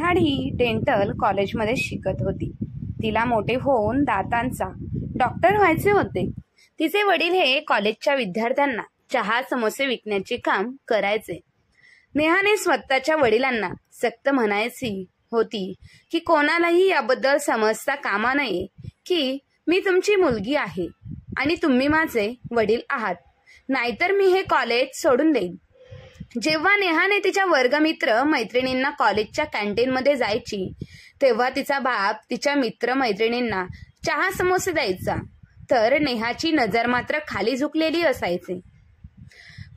नेहा ही dental कॉलेजमध्ये शिकत होती. तिला मोठे होऊन दातांचा डॉक्टर व्हायचे होते. तिचे वडील हे कॉलेजच्या विद्यार्थ्यांना चहा समोसे विकण्याचे काम करायचे. नेहाने स्वतःच्या वडिलांना सक्त म्हणायची होती की कोणालाही याबद्दल समजता कामा नये की मी तुमची मुलगी आहे आणि तुम्ही माझे वडील आहात, नाहीतर मी हे कॉलेज सोडून देईन. जेव्हा नेहाने तिच्या वर्गमित्र मैत्रिणींना कॉलेजच्या कॅन्टीनमध्ये जायची तेव्हा तिचा बाप तिच्या मित्र मैत्रिणींना चहा समोसे द्यायचा, तर नेहाची नजर मात्र खाली झुकलेली असायची.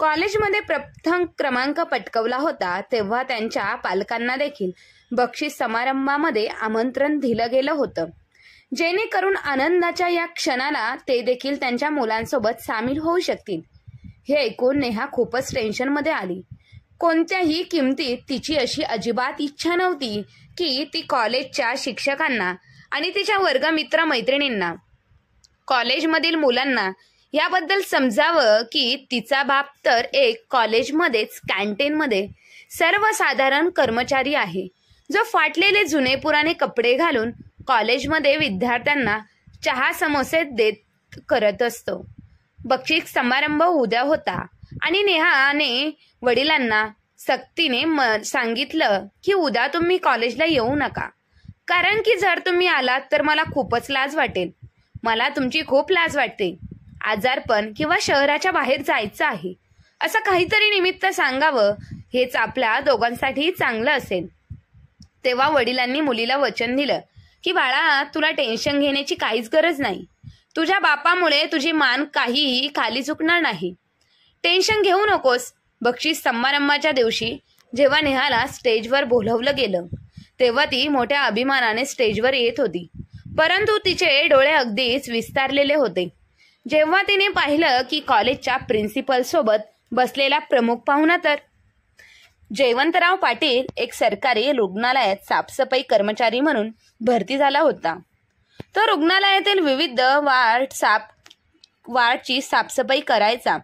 कॉलेजमध्ये प्रथम क्रमांक पटकवला होता तेव्हा त्यांच्या पालकांना देखील बक्षीस समारंभामध्ये आमंत्रण दिलं गेलं होतं, जेणेकरून आनंदाच्या या क्षणाला ते देखील त्यांच्या मुलांसोबत सामील होऊ शकतील. हे ऐकून नेहा खूपच टेन्शनमध्ये आली. कोणत्याही किमतीत तिची अशी अजिबात इच्छा नव्हती की ती कॉलेजच्या शिक्षकांना आणि तिच्या वर्गमित्र मैत्रिणींना, कॉलेजमधील मुलांना याबद्दल समजावं की तिचा बाप तर एक कॉलेजमध्येच कॅन्टीनमध्ये सर्वसाधारण कर्मचारी आहे, जो फाटलेले जुने पुराणे कपडे घालून कॉलेजमध्ये विद्यार्थ्यांना चहा समोसे देत करत असतो. बक्षीस समारंभ उद्या होता आणि नेहाने वडिलांना सक्तीने सांगितलं की उद्या तुम्ही कॉलेजला येऊ नका, कारण की जर तुम्ही आलात तर मला खूपच लाज वाटेल. मला तुमची खूप लाज वाटते. आजारपण किंवा शहराच्या बाहेर जायचं आहे असं काहीतरी निमित्त सांगावं, हेच आपल्या दोघांसाठी चांगलं असेल. तेव्हा वडिलांनी मुलीला वचन दिलं की बाळा, तुला टेन्शन घेण्याची काहीच गरज नाही. तुझ्या बापामुळे तुझी मान काहीही खाली झुकणार नाही. टेन्शन घेऊ नकोस. बक्षीस समारंभाच्या दिवशी जेव्हा नेहाला स्टेजवर बोलवलं गेलं तेव्हा ती मोठ्या अभिमानाने स्टेजवर येत होती, परंतु तिचे डोळे अगदीच विस्तारलेले होते. जेव्हा तिने पाहिलं की कॉलेजच्या प्रिन्सिपल सोबत बसलेला प्रमुख पाहुणा तर जयवंतराव पाटील एक सरकारी रुग्णालयात साफसफाई कर्मचारी म्हणून भरती झाला होता. तो रुग्णालयातील विविध वार्डची साफसफाई करायचा.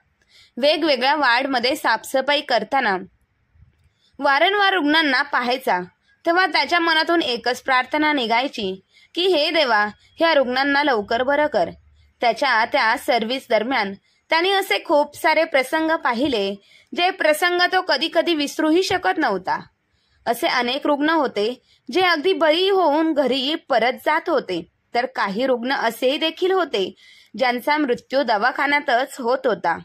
वेगवेगळ्या वार्डमध्ये साफसफाई करताना वारंवार रुग्णांना पाहायचा तेव्हा त्याच्या मनातून एकच प्रार्थना निघायची की हे देवा, ह्या रुग्णांना लवकर बरं कर. त्याच्या त्या सर्व्हिस दरम्यान त्याने असे खूप सारे प्रसंग पाहिले जे प्रसंग तो कधी कधी विसरूही शकत नव्हता. असे अनेक रुग्ण होते जे अगदी बरी होऊन घरी परत जात होते, तर काही रुग्ण असेही देखील होते ज्यांचा मृत्यू दवाखान्यातच होत होता.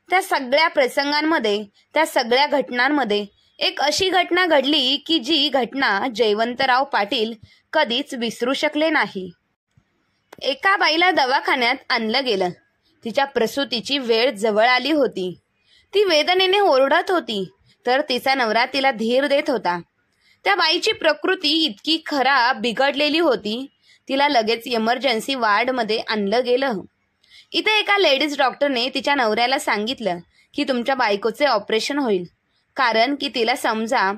त्या सगळ्या प्रसंगांमध्ये, त्या सगळ्या घटनांमध्ये एक अशी घटना घडली की जी घटना जयवंतराव पाटील कधीच विसरू शकले नाही. एका बाईला दवाखान्यात आणलं गेलं. तिच्या प्रसूतीची वेळ जवळ आली होती. ती वेदनेने ओरडत होती, तर तिचा नवरा तिला धीर देत होता. त्या बाईची प्रकृती इतकी खराब बिघडलेली होती, तिला लगेच इमर्जन्सी वार्डमध्ये आणलं गेलं. इथे एका लेडीज डॉक्टरने तिच्या नवऱ्याला सांगितलं की तुमच्या बायकोचे ऑपरेशन होईल, कारण की तिला समजा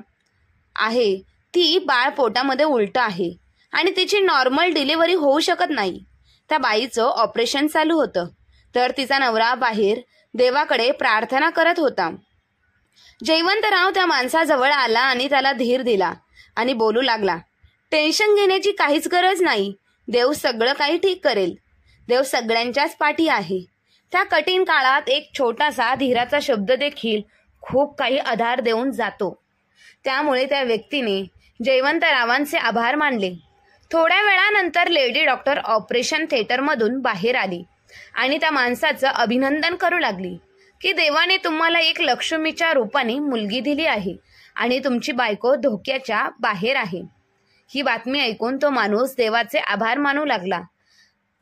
आहे ती बाळ पोटामध्ये उलटं आहे आणि तिची नॉर्मल डिलिव्हरी होऊ शकत नाही. त्या बाईचं ऑपरेशन चालू होतं, तर तिचा नवरा बाहेर देवाकडे प्रार्थना करत होता. जयवंतराव त्या माणसाजवळ आला आणि त्याला धीर दिला आणि बोलू लागला, टेन्शन घेण्याची काहीच गरज नाही. देव सगळं काही ठीक करेल. देव सगळ्यांच्याच पाठी आहे. त्या कठीण काळात एक छोटासा धीराचा शब्द देखील खूप काही आधार देऊन जातो. त्यामुळे त्या व्यक्तीने जयवंतरावांचे आभार मानले. थोड्या वेळानंतर लेडी डॉक्टर ऑपरेशन थिएटरमधून बाहेर आली आणि त्या माणसाचं अभिनंदन करू लागली की देवाने तुम्हाला एक लक्ष्मीच्या रूपाने मुलगी दिली आहे आणि तुमची बायको धोक्याच्या बाहेर आहे. ही बातमी ऐकून तो माणूस देवाचे आभार मानू लागला.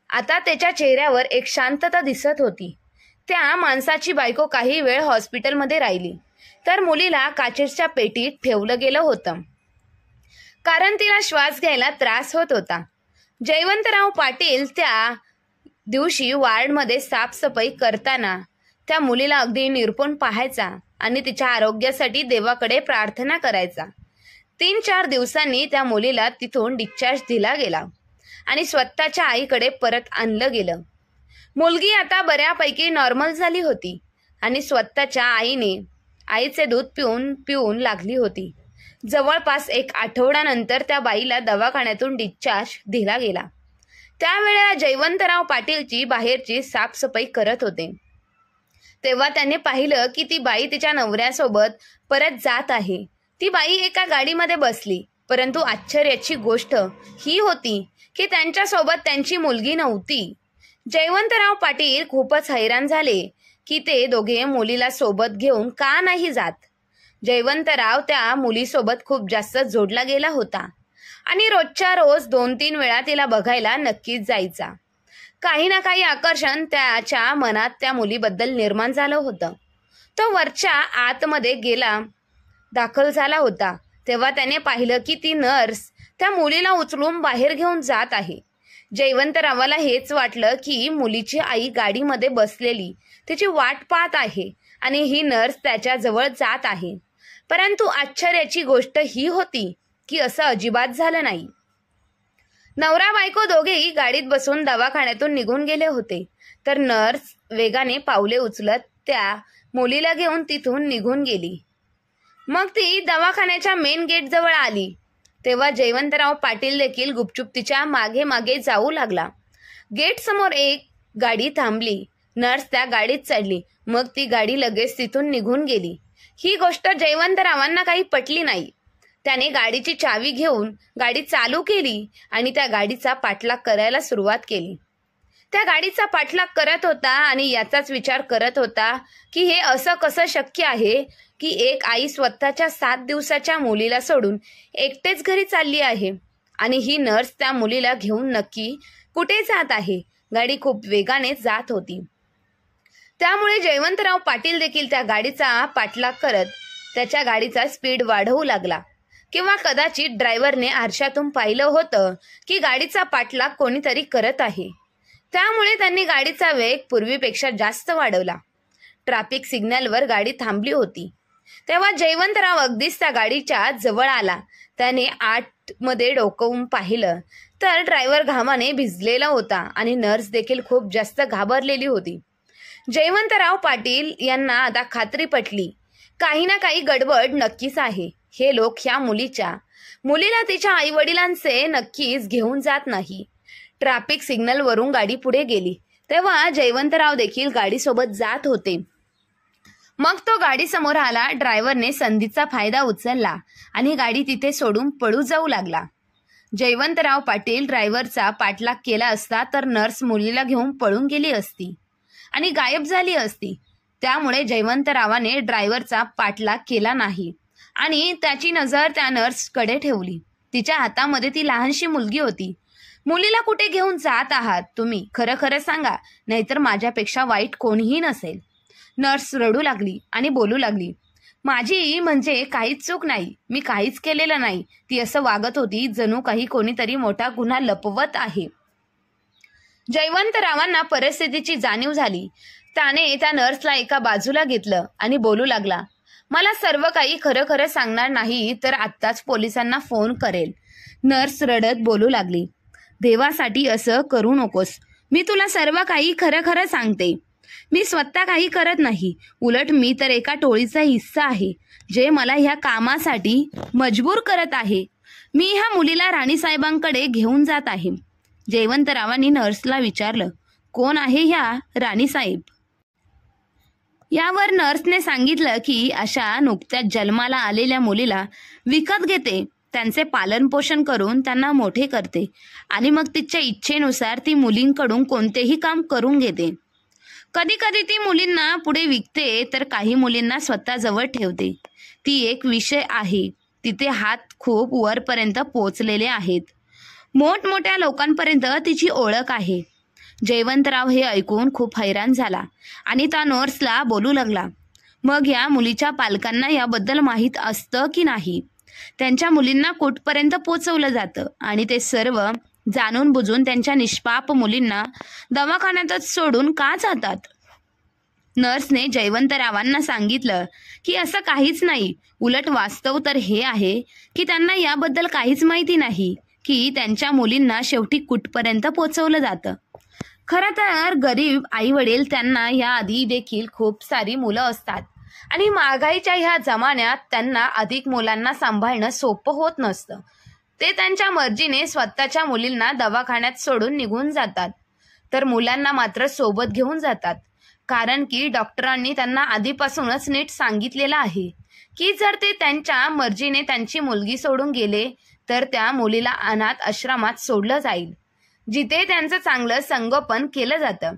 आता त्याच्या चेहऱ्यावर एक शांतता दिसत होती. त्या माणसाची बायको काही वेळ हॉस्पिटलमध्ये राहिली, तर मुलीला काचेच्या पेटीत ठेवलं गेलं होतं, कारण तिला श्वास घ्यायला त्रास होत होता. जयवंतराव पाटील त्या दिवशी वार्डमध्ये साफसफाई करताना त्या मुलीला अगदी निरपून पाहायचा आणि तिच्या आरोग्यासाठी देवाकडे प्रार्थना करायचा. 3-4 दिवसांनी त्या मुलीला तिथून डिस्चार्ज दिला गेला आणि स्वतःच्या आईकडे परत आणलं गेलं. मुलगी आता बऱ्यापैकी नॉर्मल झाली होती आणि स्वतःच्या आईचे दूध पिऊन लागली होती. जवळपास 1 आठवड्यानंतर त्या बाईला दवाखान्यातून डिस्चार्ज दिला गेला. त्यावेळेला जयवंतराव पाटीलची बाहेरची साफसफाई करत होते. तेव्हा त्याने पाहिलं की ती बाई तिच्या नवऱ्यासोबत परत जात आहे. ती बाई एका गाडीमध्ये बसली, परंतु आश्चर्याची गोष्ट ही होती की त्यांच्यासोबत त्यांची मुलगी नव्हती. जयवंतराव पाटील खूपच हैराण झाले की ते दोघे मुलीला सोबत घेऊन का नाही जात. जयवंतराव त्या मुलीसोबत खूप जास्त जोडला गेला होता आणि रोजच्या रोज 2-3 वेळा तिला बघायला नक्कीच जायचा. काही ना काही आकर्षण त्याच्या मनात त्या मुलीबद्दल निर्माण झालं होतं. तो वरच्या आतमध्ये गेला दाखल झाला होता तेव्हा त्याने पाहिलं की ती नर्स त्या मुलीला उचलून बाहेर घेऊन जात आहे. जयवंतरावाला हेच वाटलं की मुलीची आई गाडीमध्ये बसलेली तिची वाट पाहत आहे आणि ही नर्स त्याच्या जवळ जात आहे. परंतु आश्चर्याची गोष्ट ही होती की असं अजिबात झालं नाही. नवरा बायको दोघेही गाडीत बसून दवाखान्यातून निघून गेले होते, तर नर्स वेगाने पावले उचलत त्या मुलीला घेऊन तिथून निघून गेली. मग ती दवाखान्याच्या मेन गेट जवळ आली तेव्हा जयवंतराव पाटील देखील गुपचूप तिच्या मागे मागे जाऊ लागला. गेट समोर एक गाडी थांबली. नर्स त्या गाडीत चढली. मग ती गाडी लगेच तिथून निघून गेली. ही गोष्ट जयवंतरावांना काही पटली नाही. त्याने गाडीची चावी घेऊन गाडी चालू केली आणि त्या गाडीचा पाठलाग करायला सुरुवात केली. त्या गाडीचा पाठलाग करत होता आणि याचाच विचार करत होता की हे असं कसं शक्य आहे की एक आई स्वतःच्या 7 दिवसाच्या मुलीला सोडून एकटेच घरी चालली आहे आणि ही नर्स त्या मुलीला घेऊन नक्की कुठे जात आहे. गाडी खूप वेगाने जात होती. त्यामुळे जयवंतराव पाटील देखील त्या गाडीचा पाठलाग करत त्याच्या गाडीचा स्पीड वाढवू लागला. किंवा कदाचित ड्रायव्हरने आरशातून पाहिलं होतं की गाडीचा पाठलाग कोणीतरी करत आहे. त्यामुळे त्यांनी गाडीचा वेग पूर्वीपेक्षा जास्त वाढवला. ट्रॅफिक सिग्नलवर गाडी थांबली होती. तेव्हा जयवंतराव अगदीच त्या गाडीच्या जवळ आला. त्याने आतमध्ये डोकावून पाहिलं तर ड्रायव्हर घामाने भिजलेला होता आणि नर्स देखील खूप जास्त घाबरलेली होती. जयवंतराव पाटील यांना आता खात्री पटली काही ना काही गडबड नक्कीच आहे. हे लोक ह्या मुलीला तिच्या आई वडिलांचे नक्कीच घेऊन जात नाही. ट्रॅफिक सिग्नलवरून गाडी पुढे गेली तेव्हा जयवंतराव देखील गाडीसोबत जात होते. मग तो गाडी समोर आला. ड्रायव्हरने संधीचा फायदा उचलला आणि गाडी तिथे सोडून पळू जाऊ लागला. जयवंतराव पाटील ड्रायव्हरचा पाठलाग केला असता तर नर्स मुलीला घेऊन पळून गेली असती आणि गायब झाली असती. त्यामुळे जयवंतरावाने ड्रायव्हरचा पाठलाग केला नाही आणि त्याची नजर त्या नर्सकडे ठेवली. तिच्या हातामध्ये ती लहानशी मुलगी होती. मुलीला कुठे घेऊन जात आहात तुम्ही? खरं खरं सांगा, नाहीतर माझ्यापेक्षा वाईट कोणीही नसेल. नर्स रडू लागली आणि बोलू लागली, माझी म्हणजे काहीच चूक नाही. मी काहीच केलेलं नाही. ती असं वागत होती जणू काही कोणीतरी मोठा गुन्हा लपवत आहे. जयवंतरावांना परिस्थितीची जाणीव झाली. त्याने त्या नर्सला एका बाजूला घेतलं आणि बोलू लागला, मला सर्व काही खरं खरं सांगणार नाही तर आत्ताच पोलिसांना फोन करेल. नर्स रडत बोलू लागली, देवासाठी असं करू नकोस. मी तुला सर्व काही खरं खरं सांगते. मी स्वतः काही करत नाही. उलट मी तर एका टोळीचा हिस्सा आहे जे मला ह्या कामासाठी मजबूर करत आहे. मी ह्या मुलीला राणीसाहेबांकडे घेऊन जात आहे. जयवंतरावांनी नर्सला विचारलं, कोण आहे ह्या राणीसाहेब? यावर नर्सने सांगितलं की अशा नुकत्याच जन्माला आलेल्या मुलीला विकत घेते, त्यांचे पालन पोषण करून त्यांना मोठे करते आणि मग तिच्या इच्छेनुसार ती मुलींकडून कोणतेही काम करून घेते. कधी कधी ती मुलींना पुढे विकते तर काही मुलींना स्वतःजवळ ठेवते. ती एक विषय आहे. तिचे हात खूप वरपर्यंत पोचलेले आहेत. मोठमोठ्या लोकांपर्यंत तिची ओळख आहे. जयवंतराव हे ऐकून खूप हैराण झाला आणि त्या नर्सला बोलू लागला, मग या मुलीच्या पालकांना याबद्दल माहीत असतं की नाही? त्यांच्या मुलींना कुठपर्यंत पोचवलं जातं आणि ते सर्व जाणून बुजून त्यांच्या निष्पाप मुलींना दवाखान्यातच सोडून का जातात? नर्सने जयवंतरावांना सांगितलं की असं काहीच नाही. उलट वास्तव तर हे आहे की त्यांना याबद्दल काहीच माहिती नाही की त्यांच्या मुलींना शेवटी कुठपर्यंत पोचवलं जातं. खरं तर गरीब आई वडील त्यांना याआधी देखील खूप सारी मुलं असतात आणि महागाईच्या ह्या जमान्यात त्यांना अधिक मुलांना सांभाळणं सोपं होत नसतं. ते त्यांच्या मर्जीने स्वतःच्या मुलींना दवाखान्यात सोडून निघून जातात, तर मुलांना मात्र सोबत घेऊन जातात. कारण की डॉक्टरांनी त्यांना आधीपासूनच नीट सांगितलेलं आहे की जर ते त्यांच्या मर्जीने त्यांची मुलगी सोडून गेले तर त्या मुलीला अनाथ आश्रमात सोडलं जाईल, जिथे त्यांचं चांगलं संगोपन केलं जातं.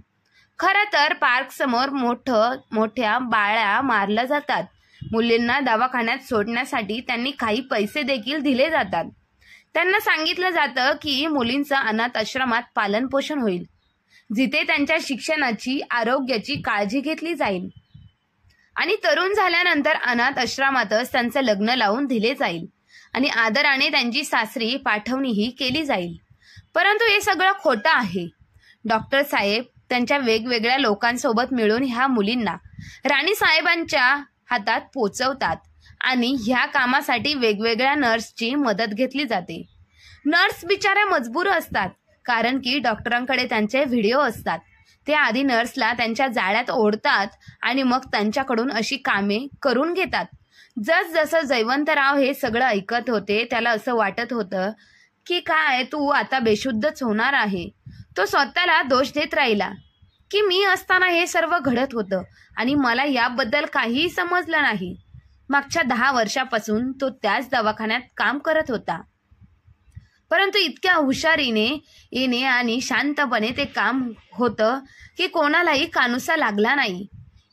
खरं तर पार्क समोर मोठ्या बाळ्या मारल्या जातात. मुलींना दवाखान्यात सोडण्यासाठी त्यांनी काही पैसे देखील दिले जातात. त्यांना सांगितलं जातं की मुलींचं अनाथ आश्रमात पालनपोषण होईल, जिथे त्यांच्या शिक्षणाची आरोग्याची काळजी घेतली जाईल आणि तरुण झाल्यानंतर अनाथ आश्रमातच त्यांचं लग्न लावून दिले जाईल आणि आदराने त्यांची सासरी पाठवणीही केली जाईल. परंतु हे सगळं खोटं आहे. डॉक्टर साहेब त्यांच्या वेगवेगळ्या लोकांसोबत मिळून ह्या मुलींना राणी साहेबांच्या हातात पोचवतात आणि ह्या कामासाठी वेगवेगळ्या नर्सची मदत घेतली जाते. नर्स बिचाऱ्या मजबूर असतात, कारण की डॉक्टरांकडे त्यांचे व्हिडिओ असतात. ते आधी नर्सला त्यांच्या जाळ्यात ओढतात आणि मग त्यांच्याकडून अशी कामे करून घेतात. जसजसं जयवंतराव हे सगळं ऐकत होते त्याला असं वाटत होतं की काय तू आता बेशुद्धच होणार आहे. तो स्वतःला दोष देत राहिला की मी असताना हे सर्व घडत होतं आणि मला याबद्दल काहीही समजलं नाही. मागच्या 10 वर्षापासून तो त्याच दवाखान्यात काम करत होता, परंतु इतक्या हुशारीने येणे आणि शांतपणे ते काम होतं की कोणालाही कानुसा लागला नाही,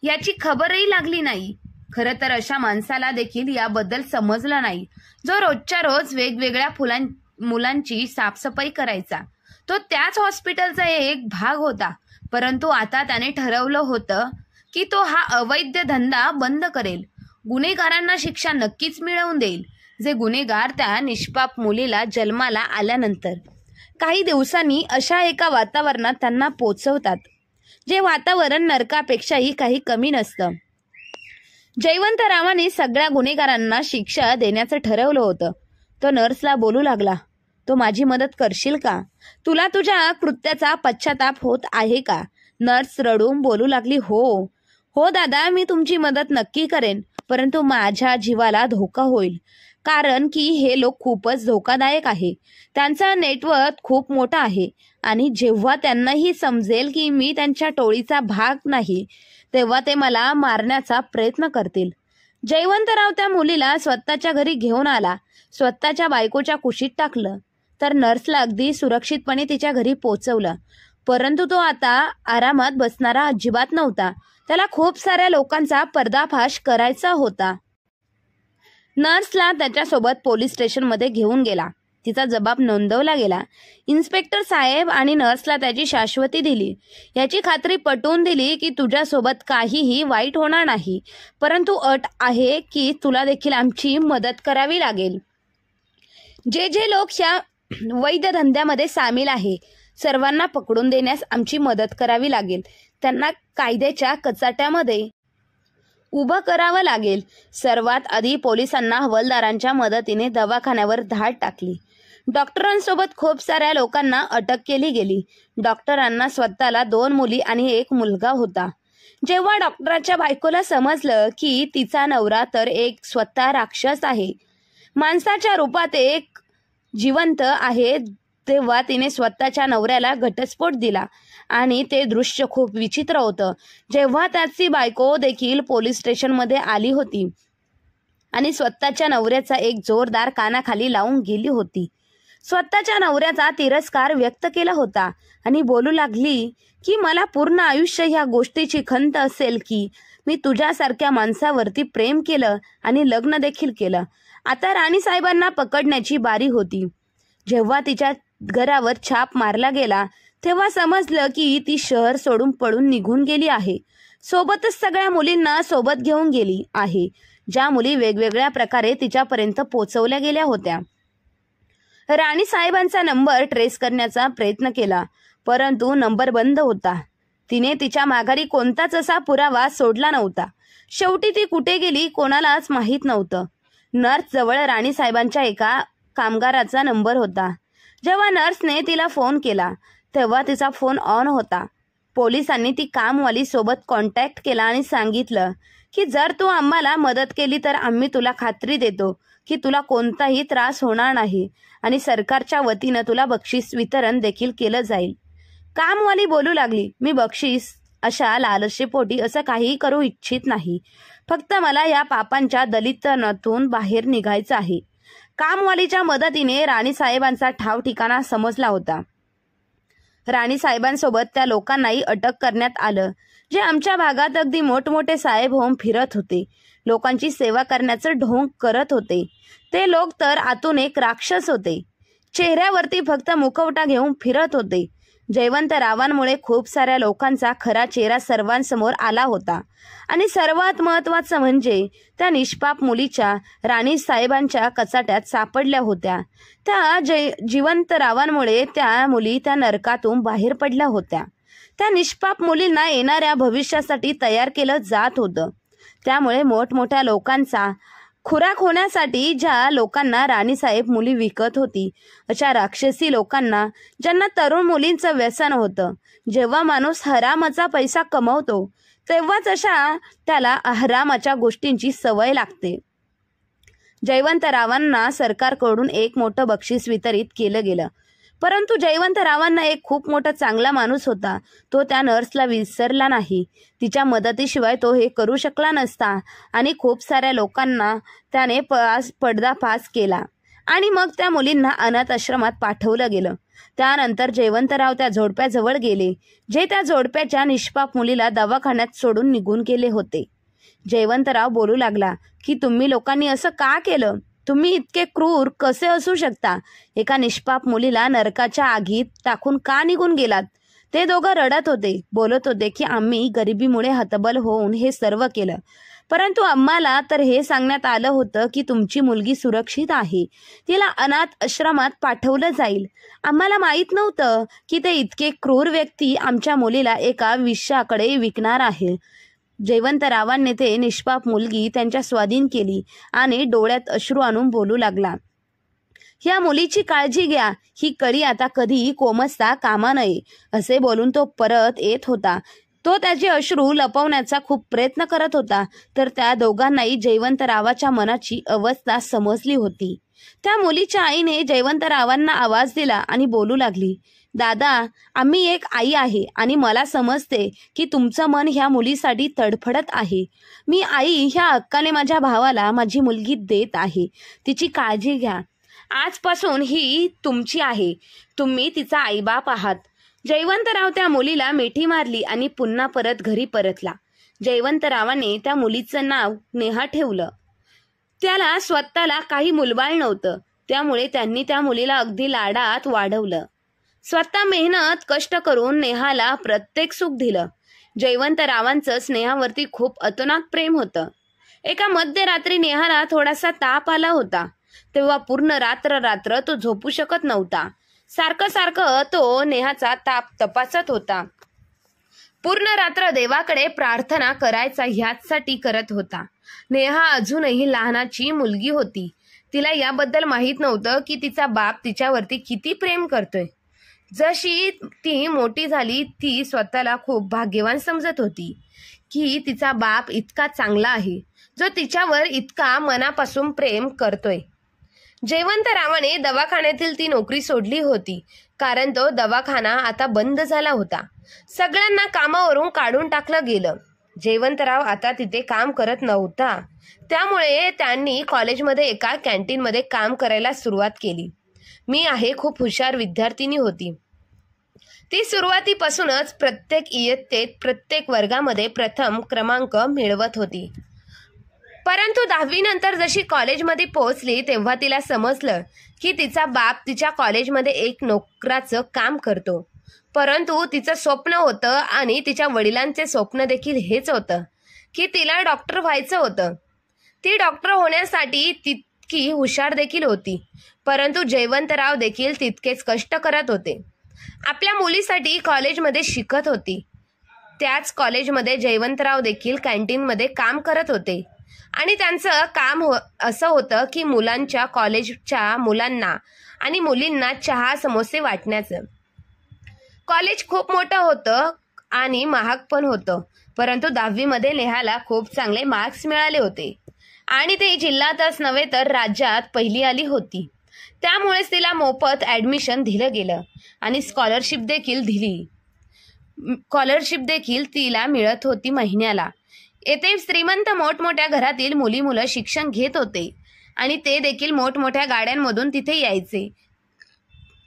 याची खबरही लागली नाही. खरं तर अशा माणसाला देखील याबद्दल समजलं नाही, जो रोजच्या रोज वेगवेगळ्या मुलांची साफसफाई करायचा. तो त्याच हॉस्पिटलचा एक भाग होता, परंतु आता त्याने ठरवलं होतं की तो हा अवैध धंदा बंद करेल. गुन्हेगारांना शिक्षा नक्कीच मिळवून देईल. जे गुन्हेगार त्या निष्पाप मुलीला जन्माला आल्यानंतर काही दिवसांनी अशा एका वातावरणात त्यांना पोचवतात, जे वातावरण नरकापेक्षाही काही कमी नसतं. जयवंतरावाने सगळ्या गुन्हेगारांना शिक्षा देण्याचं ठरवलं होतं. तो नर्सला बोलू लागला, तो माझी मदत करशील का? तुला तुझ्या कृत्याचा पश्चाताप होत आहे का? नर्स रडून बोलू लागली, हो दादा, मी तुमची मदत नक्की करेन, परंतु माझ्या जीवाला धोका होईल. कारण की हे लोक खूपच धोकादायक आहे. त्यांचा नेटवर्क खूप मोठा आहे आणि जेव्हा त्यांनाही समजेल की मी त्यांच्या टोळीचा भाग नाही, तेव्हा ते मला मारण्याचा प्रयत्न करतील. जयवंतराव त्या मुलीला स्वतःच्या घरी घेऊन आला, स्वतःच्या बायकोच्या कुशीत टाकलं, तर नर्सला अगदी सुरक्षितपणे तिच्या घरी पोहोचवलं. परंतु तो आता आरामात बसणारा अजिबात नव्हता. त्याला खूप साऱ्या लोकांचा पर्दाफाश करायचा होता. नर्सला त्याच्यासोबत पोलीस स्टेशनमध्ये घेऊन गेला. तिचा जबाब नोंदवला गेला. इन्स्पेक्टर साहेब आणि नर्सला त्याची शाश्वती दिली, याची खात्री पटवून दिली की तुझ्यासोबत काहीही वाईट होणार नाही, परंतु अट आहे की तुला देखील आमची मदत करावी लागेल. जे लोक ह्या वैध धंद्यामध्ये सामील आहे, सर्वांना पकडून देण्यास आमची मदत करावी लागेल. त्यांना कायद्याच्या कचाट्यामध्ये उभं करावं लागेल. सर्वात आधी पोलिसांना हवालदारांच्या मदतीने दवाखान्यावर धाड टाकली. डॉक्टरांसोबत खूप साऱ्या लोकांना अटक केली गेली. डॉक्टरांना स्वतःला 2 मुली आणि 1 मुलगा होता. जेव्हा डॉक्टरांच्या बायकोला समजलं की तिचा नवरा तर एक स्वतः राक्षस आहे, माणसाच्या रूपात एक जिवंत आहे, तेव्हा तिने स्वतःच्या नवऱ्याला घटस्फोट दिला आणि ते दृश्य खूप विचित्र होतं. जेव्हा त्याची बायको देखील पोलीस स्टेशनमध्ये आली होती आणि स्वतःच्या नवऱ्याचा एक जोरदार कानाखाली लावून गेली होती, स्वतःच्या नवऱ्याचा तिरस्कार व्यक्त केला होता आणि बोलू लागली की मला पूर्ण आयुष्य ह्या गोष्टीची खंत असेल की मी तुझ्यासारख्या माणसावरती प्रेम केलं आणि लग्न देखील केलं. आता राणी साहेबांना पकडण्याची बारी होती. जेव्हा तिच्या घरावर छाप मारला गेला तेव्हा समजलं की ती शहर सोडून पळून निघून गेली आहे. सोबतच सगळ्या मुलींना सोबत घेऊन गेली आहे, ज्या मुली वेगवेगळ्या प्रकारे तिच्यापर्यंत पोहोचवल्या गेल्या होत्या. राणी साहेबांचा नंबर ट्रेस करण्याचा प्रयत्न केला, परंतु नंबर बंद होता. तिने तिच्या माघारी कोणताच असा पुरावा सोडला नव्हता. शेवटी ती कुठे गेली कोणालाच माहीत नव्हतं. नर्स जवळ राणी साहेबांच्या एका कामगाराचा नंबर होता. जेव्हा नर्सने तिला फोन केला तेव्हा तिचा फोन ऑन होता. पोलिसांनी ती कामवाली सोबत कॉन्टॅक्ट केला आणि सांगितलं की जर तू आम्हाला मदत केली तर आम्ही तुला खात्री देतो की तुला कोणताही त्रास होणार नाही आणि सरकारच्या वतीनं तुला बक्षीस वितरण देखील केलं जाईल. कामवाली बोलू लागली, मी बक्षीस अशा लालसेपोटी असं काहीही करू इच्छित नाही. फक्त मला या पापांच्या दलितनातून बाहेर निघायचं आहे. कामवालीच्या मदतीने राणीसाहेबांचा ठाव ठिकाणा समजला होता. राणीसाहेबांसोबत त्या लोकांनाही अटक करण्यात आलं जे आमच्या भागात अगदी मोठमोठे साहेब होऊन फिरत होते. लोकांची सेवा करण्याचं ढोंग करत होते. ते लोक तर आतून एक राक्षस होते. चेहऱ्यावरती फक्त मुखवटा घेऊन फिरत होते. जयवंतरावांमुळे खूप साऱ्या लोकांचा खरा चेहरा सर्वांसमोर आला होता आणि सर्वात महत्त्वाचं म्हणजे त्या निष्पाप मुलीच्या राणीसाहेबांच्या कचाट्यात सापडल्या होत्या. त्या जिवंतरावांमुळे त्या मुली त्या नरकातून बाहेर पडल्या होत्या. त्या निष्पाप मुलींना येणाऱ्या भविष्यासाठी तयार केलं जात होतं. त्यामुळे मोठमोठ्या लोकांचा खुराक होण्यासाठी ज्या लोकांना राणीसाहेब मुली विकत होती, अशा राक्षसी लोकांना ज्यांना तरुण मुलींचं व्यसन होतं, जेव्हा माणूस हरामाचा पैसा कमवतो तेव्हाच अशा त्याला हरामाच्या गोष्टींची सवय लागते. जयवंतरावांना सरकारकडून एक मोठं बक्षीस वितरित केलं गेलं. परंतु जयवंतरावांना एक खूप मोठा चांगला माणूस होता. तो त्या नर्सला विसरला नाही. तिच्या मदतीशिवाय तो हे करू शकला नसता आणि खूप साऱ्या लोकांना त्याने पर्दाफाश केला आणि मग त्या मुलींना अनाथ आश्रमात पाठवलं गेलं. त्यानंतर जयवंतराव त्या जोडप्याजवळ गेले जे त्या जोडप्याच्या निष्पाप मुलीला दवाखान्यात सोडून निघून गेले होते. जयवंतराव बोलू लागला की तुम्ही लोकांनी असं का केलं? तुम्ही इतके क्रूर कसे असू शकता? एका निष्पाप मुलीला नरकाच्या आगीत टाकून का निघून गेलात? ते दोघं रडत होते, बोलत होते की आम्ही गरिबीमुळे हतबल होऊन हे सर्व केलं. परंतु आम्हाला तर हे सांगण्यात आलं होतं की तुमची मुलगी सुरक्षित आहे, तिला अनाथ आश्रमात पाठवलं जाईल. आम्हाला माहीत नव्हतं की ते इतके क्रूर व्यक्ती आमच्या मुलीला एका विषाकडे विकणार आहे. जयवंतरावांनी ते निष्पाप मुलगी त्यांच्या स्वाधीन केली आणि डोळ्यात अश्रू आणून बोलू लागला, ह्या मुलीची काळजी घ्या, ही कळी आता कधी कोमजता कामा नये. असे बोलून तो परत येत होता. तो त्याचे अश्रू लपवण्याचा खूप प्रयत्न करत होता, तर त्या दोघांनाही जयवंतरावाच्या मनाची अवस्था समजली होती. त्या मुलीच्या आईने जयवंतरावांना आवाज दिला आणि बोलू लागली, दादा, आम्ही एक आई आहे आणि मला समजते की तुमचं मन ह्या मुलीसाठी तडफडत आहे. मी आई ह्या हक्काने माझ्या भावाला माझी मुलगी देत आहे. तिची काळजी घ्या. आजपासून ही तुमची आहे. तुम्ही तिचा आईबाप आहात. जयवंतराव त्या मुलीला मिठी मारली आणि पुन्हा परत घरी परतला. जयवंतरावांनी त्या मुलीचं नाव नेहा ठेवलं. त्याला स्वतःला काही मुलबाळ नव्हतं, त्यामुळे त्यांनी त्या मुलीला अगदी लाडात वाढवलं. स्वतः मेहनत कष्ट करून नेहाला प्रत्येक सुख दिलं. जयवंतरावांचं स्नेहावरती खूप अतोनात प्रेम होतं. एका मध्यरात्री नेहाला थोडासा ताप आला होता. तेव्हा पूर्ण रात्र तो झोपू शकत नव्हता. सारखं तो नेहाचा ताप तपासत होता. पूर्ण रात्र देवाकडे प्रार्थना करायचा ह्याचसाठी करत होता. नेहा अजूनही लहानाची मुलगी होती. तिला याबद्दल माहीत नव्हतं की तिचा बाप तिच्यावरती किती प्रेम करतोय. जशी ती मोठी झाली ती स्वतःला खूप भाग्यवान समजत होती की तिचा बाप इतका चांगला आहे जो तिच्यावर इतका मनापासून प्रेम करतोय. जयवंतरावाने दवाखान्यातील ती नोकरी सोडली होती कारण तो दवाखाना आता बंद झाला होता. सगळ्यांना कामावरून काढून टाकलं गेलं. जयवंतराव आता तिथे काम करत नव्हता. त्यामुळे त्यांनी कॉलेजमध्ये एका कॅन्टीनमध्ये काम करायला सुरुवात केली. मी आहे खूप हुशार विद्यार्थिनी होती. ती सुरुवातीपासूनच प्रत्येक इयत्तेत प्रत्येक वर्गामध्ये प्रथम क्रमांक मिळवत होती. परंतु 10वी नंतर जशी कॉलेजमध्ये पोहोचली तेव्हा तिला समजलं की तिचा बाप तिच्या कॉलेजमध्ये एक नोकराचं काम करतो. परंतु तिचं स्वप्न होतं आणि तिच्या वडिलांचे स्वप्न देखील हेच होतं की तिला डॉक्टर व्हायचं होतं. ती डॉक्टर होण्यासाठी तितकी हुशार देखील होती. परंतु जयवंतराव देखील तितकेच कष्ट करत होते. आपल्या मुलीसाठी कॉलेजमध्ये शिकत होती. त्याच कॉलेजमध्ये जयवंतराव देखील कॅन्टीनमध्ये काम करत होते आणि त्यांचं काम असं होतं की मुलांच्या कॉलेजच्या मुलांना आणि मुलींना चहा समोसे वाटण्याचं. कॉलेज खूप मोठं होतं आणि महाग पण होतं, परंतु 10वीमध्ये नेहाला खूप चांगले मार्क्स मिळाले होते आणि ते जिल्ह्यातच नव्हे तर राज्यात पहिली आली होती. त्यामुळेच तिला मोफत ॲडमिशन दिलं गेलं आणि स्कॉलरशिप देखील तिला मिळत होती महिन्याला. येथे श्रीमंत मोठमोठ्या घरातील मुलं शिक्षण घेत होते आणि ते देखील मोठमोठ्या गाड्यांमधून तिथे यायचे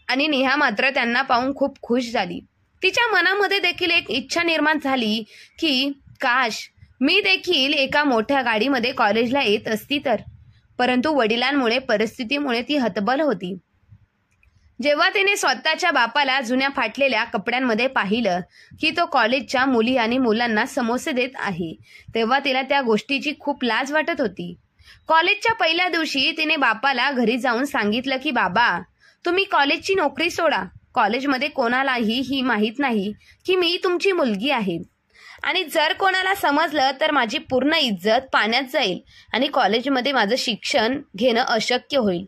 आणि नेहा मात्र त्यांना पाहून खूप खुश झाली. तिच्या मनामध्ये देखील एक इच्छा निर्माण झाली की काश मी देखील एका मोठ्या गाडीमध्ये कॉलेजला येत असती तर. परंतु वडिलांमुळे परिस्थितीमुळे ती हतबल होती. जेव्हा तिने स्वतःच्या बापाला जुन्या फाटलेल्या कपड्यांमध्ये पाहिलं की तो कॉलेजच्या मुली आणि मुलांना समोसे देत आहे, तेव्हा तिला त्या गोष्टीची खूप लाज वाटत होती. कॉलेजच्या पहिल्या दिवशी तिने बापाला घरी जाऊन सांगितलं की बाबा, तुम्ही कॉलेजची नोकरी सोडा. कॉलेजमध्ये कोणालाही ही माहीत नाही की मी तुमची मुलगी आहे आणि जर कोणाला समजलं तर माझी पूर्ण इज्जत पाण्यात जाईल आणि कॉलेजमध्ये माझं शिक्षण घेणं अशक्य होईल.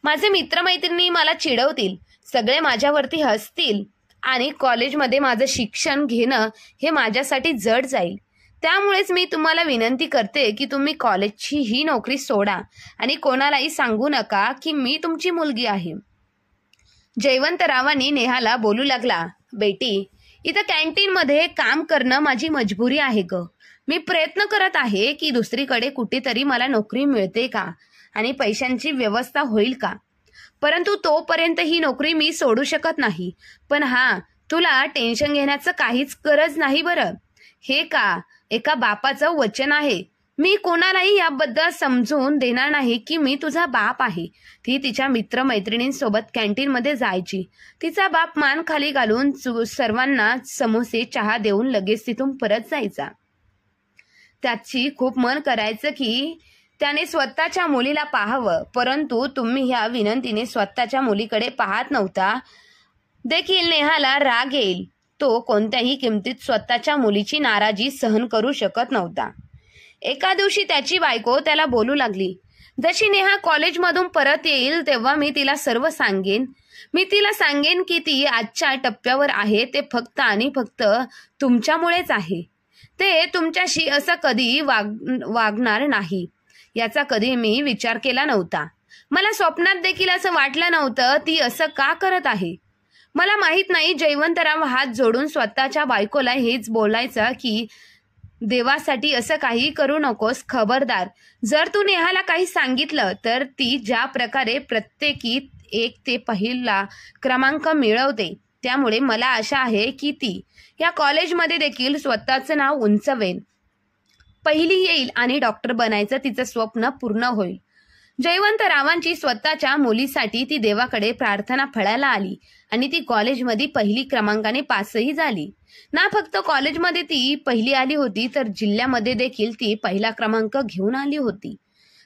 माझे मित्रमैत्रिणी मला चिडवतील, सगळे माझ्यावरती हसतील आणि कॉलेजमध्ये माझं शिक्षण घेणं हे माझ्यासाठी जड जाईल. त्यामुळेच मी तुम्हाला विनंती करते की तुम्ही कॉलेजची ही नोकरी सोडा आणि कोणालाही सांगू नका की मी तुमची मुलगी आहे. जयवंतरावांनी नेहाला बोलू लागला, बेटी, इथं कॅन्टीनमध्ये काम करणं माझी मजबुरी आहे ग. मी प्रयत्न करत आहे की दुसरीकडे कुठेतरी मला नोकरी मिळते का आणि पैशांची व्यवस्था होईल का, परंतु तोपर्यंत ही नोकरी मी सोडू शकत नाही. पण तुला टेन्शन घेण्याचं काहीच गरज नाही बरं. हे एका बापाचं वचन आहे. मी कोणालाही याबद्दल समजून देणार नाही की मी तुझा बाप आहे. ती तिच्या मित्रमैत्रिणींसोबत कॅन्टीनमध्ये जायची. तिचा बाप मान खाली घालून सर्वांना समोसे चहा देऊन लगेच तिथून परत जायचा. त्याची खूप मन करायचं की त्याने स्वतःच्या मुलीला पाहावं, परंतु तुम्ही ह्या विनंतीने स्वतःच्या मुलीकडे पाहत नव्हता. देखील नेहाला राग येईल. तो कोणत्याही किमतीत स्वतःच्या मुलीची नाराजी सहन करू शकत नव्हता. एका दिवशी त्याची बायको त्याला बोलू लागली, जशी नेहा कॉलेजमधून परत येईल तेव्हा मी तिला सर्व सांगेन. मी तिला सांगेन की ती आजच्या टप्प्यावर आहे ते फक्त आणि फक्त तुमच्यामुळेच आहे. ते तुमच्याशी असं कधी वागणार नाही याचा कधी मी विचार केला नव्हता. मला स्वप्नात देखील असं वाटलं नव्हतं ती असं का करत आहे. मला माहित नाही. जयवंतराव हात जोडून स्वतःच्या बायकोला हेच बोलायचं की देवासाठी असं काही करू नकोस. खबरदार, जर तू नेहाला काही सांगितलं तर ती ज्या प्रकारे प्रत्येकी 1 ते पहिला क्रमांक मिळवते, त्यामुळे मला आशा आहे की ती या कॉलेजमध्ये देखील स्वतःचं नाव उंचवेल, पहिली येईल आणि डॉक्टर बनायचं तिचं स्वप्न पूर्ण होईल. जयवंतरावांची स्वतःच्या मुलीसाठी ती देवाकडे प्रार्थना फळायला आली आणि ती कॉलेजमध्ये पहिली क्रमांकाने पासही झाली. ना फक्त कॉलेजमध्ये ती पहिली आली होती तर जिल्ह्यामध्ये देखील ती पहिला क्रमांक घेऊन आली होती.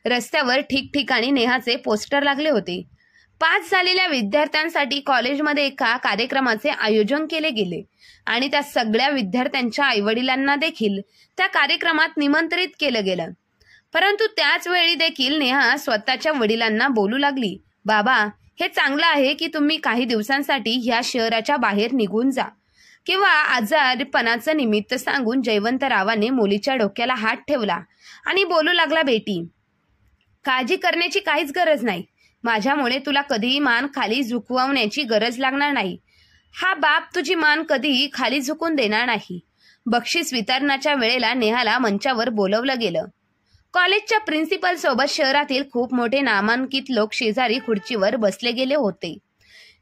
रस्त्यावर ठिकठिकाणी नेहाचे पोस्टर लागले होते. पास झालेल्या विद्यार्थ्यांसाठी कॉलेजमध्ये एका कार्यक्रमाचे आयोजन केले गेले आणि त्या सगळ्या विद्यार्थ्यांच्या आईवडिलांना देखील त्या कार्यक्रमात निमंत्रित केलं गेलं. परंतु त्याच वेळी देखील नेहा स्वतःच्या वडिलांना बोलू लागली, बाबा, हे चांगलं आहे की तुम्ही काही दिवसांसाठी या शहराच्या बाहेर निघून जा किंवा आजारपणाचं निमित्त सांगून जयवंतरावाने मुलीच्या डोक्याला हात ठेवला आणि बोलू लागला, बेटी, काळजी करण्याची काहीच गरज नाही. माझ्यामुळे तुला कधीही मान खाली झुकवण्याची गरज लागणार नाही. हा बाप तुझी मान कधीही खाली झुकून देणार नाही. बक्षीस वितरणाच्या वेळेला नेहाला मंचावर बोलवलं गेलं. कॉलेजच्या प्रिन्सिपल सोबत शहरातील खूप मोठे नामांकित लोक शेजारी खुर्चीवर बसले गेले होते.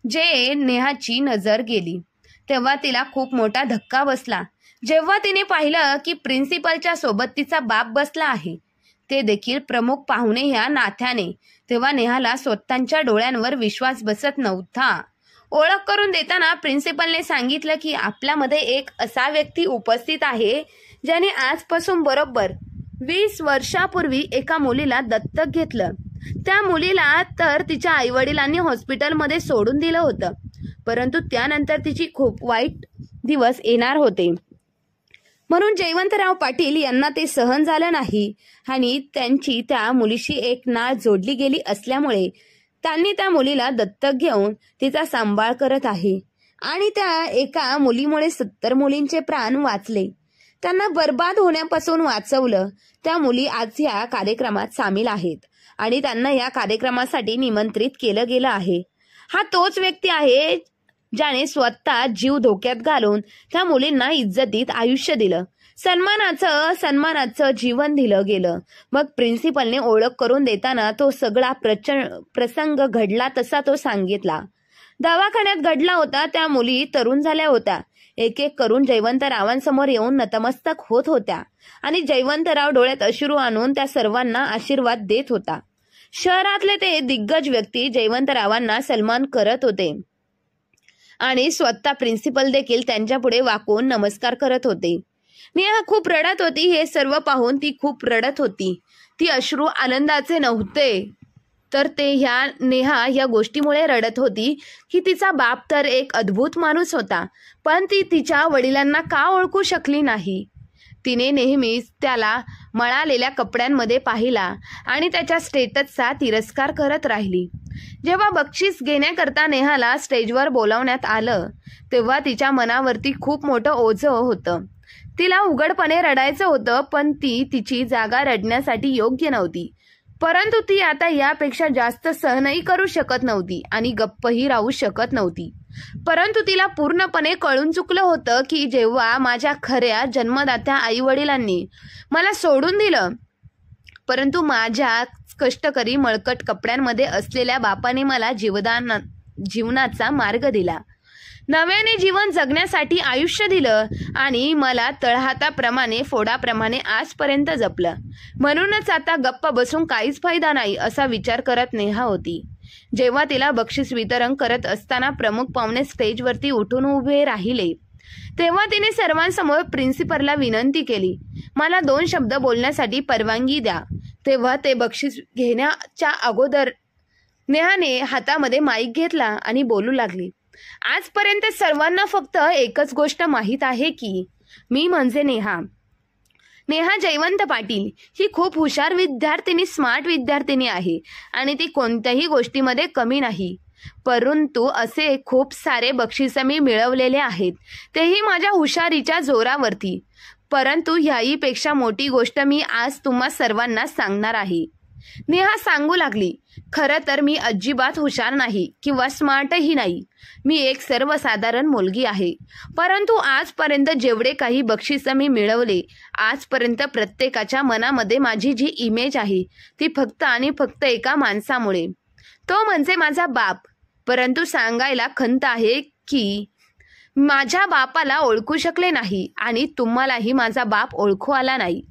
जे नेहाची नजर गेली तेव्हा तिला खूप मोठा धक्का बसला. जेव्हा तिने पाहिलं की प्रिन्सिपलच्या सोबत तिचा बाप बसला आहे, ते देखील प्रमुख पाहुणे ह्या नात्याने, तेव्हा नेहाला स्वतःच्या डोळ्यांवर विश्वास बसत नव्हता. ओळख करून देताना प्रिन्सिपलने सांगितलं की आपल्यामध्ये एक असा व्यक्ती उपस्थित आहे ज्याने आजपासून बरोबर 20 वर्षापूर्वी एका मुलीला दत्तक घेतलं. त्या मुलीला तर तिच्या आईवडिलांनी हॉस्पिटलमध्ये सोडून दिलं होतं, परंतु त्यानंतर तिची खूप वाईट दिवस येणार होते. म्हणून जयवंतराव पाटील यांना ते सहन झालं नाही आणि त्यांची त्या मुलीशी एक नाळ जोडली गेली असल्यामुळे त्यांनी त्या मुलीला दत्तक घेऊन तिचा सांभाळ करत आहे. आणि त्या एका मुलीमुळे 70 मुलींचे प्राण वाचले. त्यांना बर्बाद होण्यापासून वाचवलं. त्या मुली आज या कार्यक्रमात सामील आहेत आणि त्यांना या कार्यक्रमासाठी निमंत्रित केलं गेलं आहे. हा तोच व्यक्ती आहे ज्याने स्वतः जीव धोक्यात घालून त्या मुलींना इज्जतीत आयुष्य दिलं, सन्मानाचं जीवन दिलं गेलं. मग प्रिन्सिपलने ओळख करून देताना तो सगळा प्रसंग घडला तसा तो सांगितला. दवाखान्यात घडला होता. त्या मुली तरुण झाल्या होत्या. एक एक करून जयवंतरावांसमोर येऊन नतमस्तक होत होत्या आणि जयवंतराव डोळ्यात अश्रू आणून त्या सर्वांना आशीर्वाद देत होता. शहरातले ते दिग्गज व्यक्ती जयवंतरावांना सन्मान करत होते आणि स्वतः प्रिन्सिपल देखील त्यांच्यापुढे वाकून नमस्कार करत होते. नेहा खूप रडत होती. हे सर्व पाहून ती खूप रडत होती. ती अश्रू आनंदाचे नव्हते, तर ते नेहा या गोष्टीमुळे रडत होती की तिचा बाप तर एक अद्भुत माणूस होता, पण ती तिच्या वडिलांना का ओळखू शकली नाही. तिने नेहमीच त्याला मळालेल्या कपड्यांमध्ये पाहिला आणि त्याच्या स्टेटसचा तिरस्कार करत राहिली. जेव्हा बक्षीस घेण्याकरता नेहाला स्टेजवर बोलावण्यात आलं तेव्हा तिच्या मनावरती खूप मोठं ओझं होतं. तिला उघडपणे रडायचं होतं, पण ती तिची जागा रडण्यासाठी योग्य नव्हती. परंतु ती आता यापेक्षा जास्त सहनही करू शकत नव्हती आणि गप्पही राहू शकत नव्हती. परंतु तिला पूर्णपणे कळून चुकलं होतं की जेव्हा माझ्या खऱ्या जन्मदात्या आई वडिलांनी मला सोडून दिलं, परंतु माझ्या कष्टकरी मळकट कपड्यांमध्ये असलेल्या बापाने मला जीवनाचा मार्ग दिला, नव्याने जीवन जगण्यासाठी आयुष्य दिलं आणि मला तळहाताप्रमाणे फोडाप्रमाणे आजपर्यंत जपलं. म्हणूनच आता गप्प बसून काहीच फायदा नाही असा विचार करत नेहा होती. जेव्हा तिला बक्षीस वितरण करत असताना प्रमुख पाहुणे स्टेजवरती उठून उभे राहिले तेव्हा तिने सर्वांसमोर प्रिन्सिपलला विनंती केली, मला 2 शब्द बोलण्यासाठी परवानगी द्या. तेव्हा ते बक्षीस घेण्याच्या अगोदर नेहाने हातामध्ये माईक घेतला आणि बोलू लागली. आजपर्यंत सर्वांना फक्त एकच गोष्ट माहीत आहे की मी म्हणजे नेहा जयवंत पाटील ही खूप हुशार विद्यार्थिनी, स्मार्ट विद्यार्थिनी आहे आणि ती कोणत्याही गोष्टीमध्ये कमी नाही. परंतु असे खूप सारे बक्षिसे मी मिळवलेले आहेत, तेही माझ्या हुशारीच्या जोरावरती. परंतु ह्याहीपेक्षा मोठी गोष्ट मी आज तुम्हा सर्वांना सांगणार आहे. नेहा सांगू लागली, खरं तर मी अजिबात हुशार नाही किंवा स्मार्टही नाही. मी एक सर्वसाधारण मुलगी आहे. परंतु आजपर्यंत जेवढे काही बक्षीस मी मिळवले, आजपर्यंत प्रत्येकाच्या मनामध्ये माझी जी इमेज आहे ती फक्त आणि फक्त एका माणसामुळे, तो म्हणजे माझा बाप. परंतु सांगायला खंत आहे की माझ्या बापाला ओळखू शकले नाही आणि तुम्हालाही माझा बाप ओळखू आला नाही.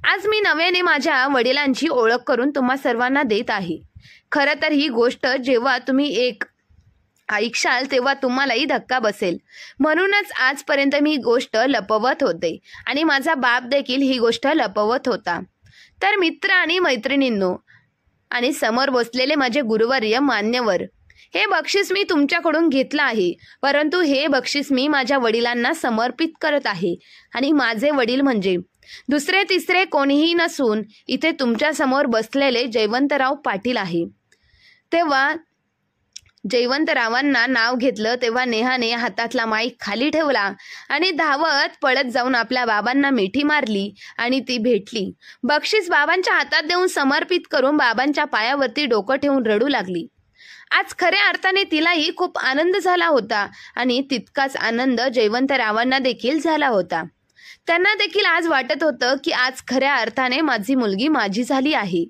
आज मी नव्याने माझ्या वडिलांची ओळख करून तुम्हा सर्वांना देत आहे. खरं तर ही गोष्ट जेव्हा तुम्ही ऐकशाल तेव्हा तुम्हालाही धक्का बसेल. म्हणूनच आजपर्यंत मी गोष्ट लपवत होते आणि माझा बाप देखील ही गोष्ट लपवत होता. तर मित्र आणि मैत्रिणींनो आणि समोर बसलेले माझे गुरुवर्य मान्यवर, हे बक्षीस मी तुमच्याकडून घेतलं आहे, परंतु हे बक्षीस मी माझ्या वडिलांना समर्पित करत आहे. आणि माझे वडील म्हणजे दुसरे तिसरे कोणीही नसून इथे तुमच्या समोर बसलेले जयवंतराव पाटील आहे. तेव्हा जयवंतरावांना नाव घेतलं तेव्हा नेहाने हातातला माईक खाली ठेवला आणि धावत पळत जाऊन आपल्या बाबांना मिठी मारली आणि ती भेटली. बक्षीस बाबांच्या हातात देऊन समर्पित करून बाबांच्या पायावरती डोकं ठेवून रडू लागली. आज खऱ्या अर्थाने तिलाही खूप आनंद झाला होता आणि तितकाच आनंद जयवंतरावांना देखील झाला होता. त्यांना देखील आज वाटत होतं की आज खऱ्या अर्थाने माझी मुलगी माझी झाली आहे.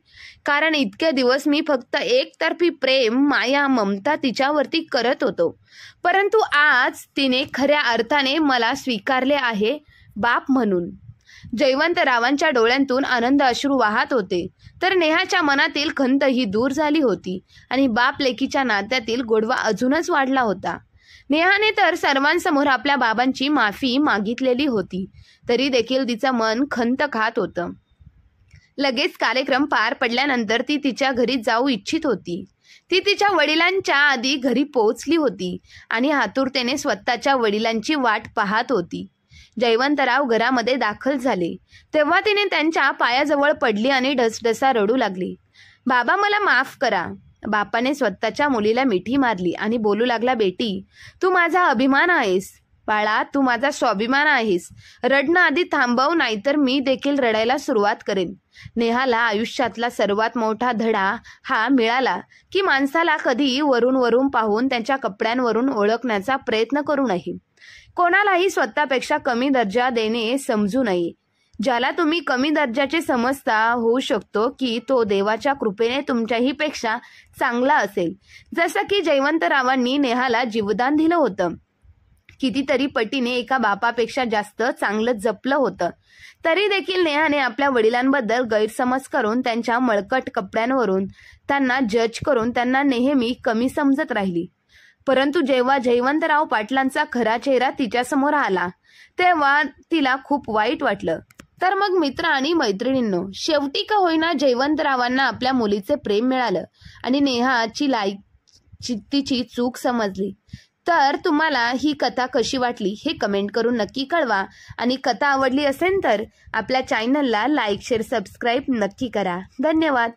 कारण इतके दिवस मी फक्त एकतर्फी प्रेम, माया, ममता तिच्यावरती करत होतो, परंतु आज तिने खऱ्या अर्थाने मला स्वीकारले आहे बाप म्हणून. जयवंतरावांच्या डोळ्यांतून आनंद अश्रू वाहत होते, तर नेहाच्या मनातील खंत ही दूर झाली होती आणि बाप लेकीच्या नात्यातील गोडवा अजूनच वाढला होता. नेहाने तर सर्वांसमोर आपल्या बाबांची माफी मागितलेली होती, तरी देखील तिचं मन खंत खात होतं. लगेच कार्यक्रम पार पडल्यानंतर ती तिच्या घरी जाऊ इच्छित होती. ती तिच्या वडिलांच्या आधी घरी पोहोचली होती आणि आतुरतेने स्वतःच्या वडिलांची वाट पाहत होती. जयवंतराव घरामध्ये दाखल झाले तेव्हा तिने त्यांच्या पायाजवळ पडली आणि ढसढसा रडू लागली. बाबा, मला माफ करा. बापाने स्वतःच्या मुलीला मिठी मारली आणि बोलू लागला, बेटी तू माझा अभिमान आहेस, बाळा तू माझा स्वाभिमान आहेस. रडणं आधी थांबव, नाहीतर मी देखील रडायला सुरुवात करेन. नेहाला आयुष्यातला सर्वात मोठा धडा हा मिळाला की माणसाला कधी वरून वरून पाहून त्यांच्या कपड्यांवरून ओळखण्याचा प्रयत्न करू नये. कोणालाही स्वतःपेक्षा कमी दर्जा देणे समजू नये. ज्याला तुम्ही कमी दर्जाचे समजता होऊ शकतो की तो देवाच्या कृपेने तुमच्याही पेक्षा चांगला असेल. जसं की जयवंतरावांनी नेहाला जीवदान दिलं होतं. कितीतरी पटीने एका बापापेक्षा जास्त चांगलं जपलं होतं. तरी देखील नेहाने आपल्या वडिलांबद्दल गैरसमज करून त्यांच्या मळकट कपड्यांवरून त्यांना जज करून त्यांना नेहमी कमी समजत राहिली. परंतु जेव्हा जयवंतराव पाटलांचा खरा चेहरा तिच्यासमोर आला तेव्हा तिला खूप वाईट वाटलं. तर मग मित्र आणि मैत्रिणींनो, शेवटी का होईना जयवंतरावांना आपल्या मुलीचे प्रेम मिळालं आणि नेहाची तिची चूक समजली. तर तुम्हाला ही कथा कशी वाटली हे कमेंट करून नक्की कळवा. आणि कथा आवडली असेल तर आपल्या चॅनलला लाईक, शेअर, सबस्क्राईब नक्की करा. धन्यवाद.